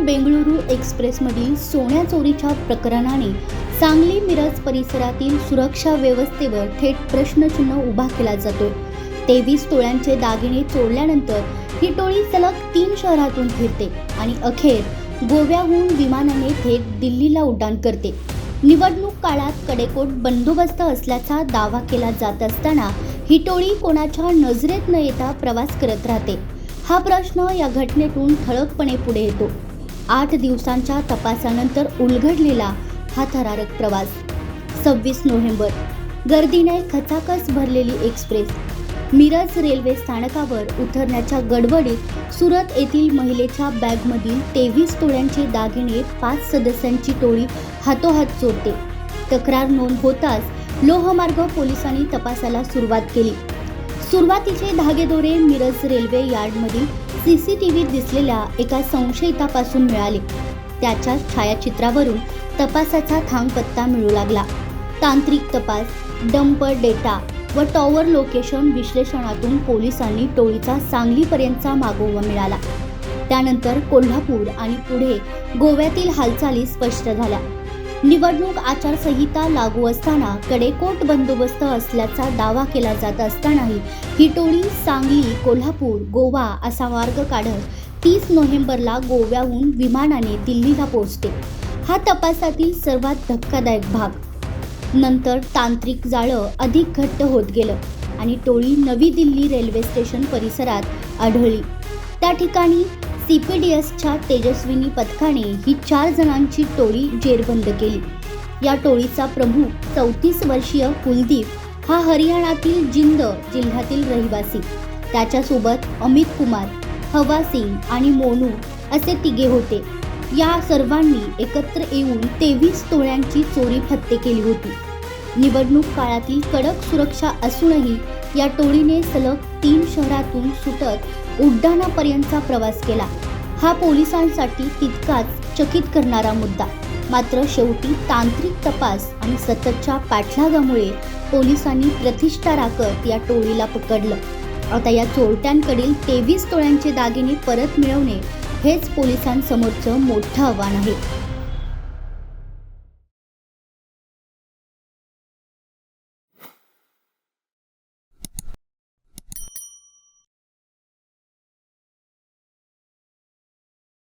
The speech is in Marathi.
बेंगळुरू एक्सप्रेसमधील सोन्या चोरीच्या प्रकरणाने सांगली मिरज परिसरातील सुरक्षा व्यवस्थेवर थेट प्रश्नचिन्ह उभा केला जातो। 23 तोळ्यांचे दागिने चोरल्यानंतर ही टोळी सलग 3 शहरातून फिरते आणि अखेर गोव्याहून विमानाने थेट दिल्लीला उड्डाण करते। निवडणूक काळात कडेकोट बंदोबस्त असल्याचा दावा केला जात असताना ही टोळी कोणाच्या नजरेत न येता प्रवास करत राहते। हा प्रश्न या घटनेतून ठळकपणे पुढे येतो। 8 दिवसांच्या तपासानंतर उलगडलेला हा थरारक प्रवास। 26 नोव्हेंबर, गर्दीने खचाखच भरलेली एक्सप्रेस मिरज रेल्वे स्थानकावर उतरण्याच्या गडबडीत सुरत येथील महिलेच्या बॅगमधील 23 तोळ्यांचे दागिने 5 सदस्यांची टोळी हातोहात चोरते। तक्रार नोंद होताच लोहमार्ग पोलिसांनी तपासाला सुरुवात केली। सुरुवातीचे धागेदोरे मिरज रेल्वे यार्डमधील सीसीटीव्हीत दिसलेल्या एका संशयितापासून मिळाले। त्याच्या छायाचित्रावरून तपासाचा थांगपत्ता मिळू लागला। तांत्रिक तपास, डंपर डेटा व टॉवर लोकेशन विश्लेषणातून पोलिसांनी टोळीचा सांगलीपर्यंतचा मागोवा मिळाला। त्यानंतर कोल्हापूर आणि पुढे गोव्यातील हालचाली स्पष्ट झाल्या। निवडणूक आचारसंहिता लागू असताना कडेकोट बंदोबस्त असल्याचा दावा केला जात असतानाही ही टोळी सांगली, कोल्हापूर, गोवा असा मार्ग काढत 30 नोव्हेंबरला गोव्याहून विमानाने दिल्लीला पोहोचते। हा तपासातील सर्वात धक्कादायक भाग। नंतर तांत्रिक जाळं अधिक घट्ट होत गेलं आणि टोळी नवी दिल्ली रेल्वे स्टेशन परिसरात आढळली। त्या ठिकाणी CPDSच्या तेजस्विनी पथकाने ही 4 जणांची टोळी जेरबंद केली। या टोळीचा प्रमुख 34 वर्षीय कुलदीप हा हरियाणातील जिंद जिल्ह्यातील रहिवासी। त्याच्यासोबत अमित कुमार, हवा सिंग आणि मोनू असे तिघे होते। या सर्वांनी एकत्र येऊन 23 तोळ्यांची चोरी फत्ते केली होती। निवडणूक काळातील कडक सुरक्षा असूनही या टोळीने सलग 3 शहरातून सुटत उड्डाणापर्यंतचा प्रवास केला। हा पोलिसांसाठी तितकाच चकित करणारा मुद्दा। मात्र शेवटी तांत्रिक तपास आणि सततच्या पाठलागामुळे पोलिसांनी प्रतिष्ठा राखत या टोळीला पकडलं। आता या चोरट्यांकडील 23 तोळ्यांचे दागिने परत मिळवणे हेच पोलिसांसमोरचं मोठं आव्हान आहे।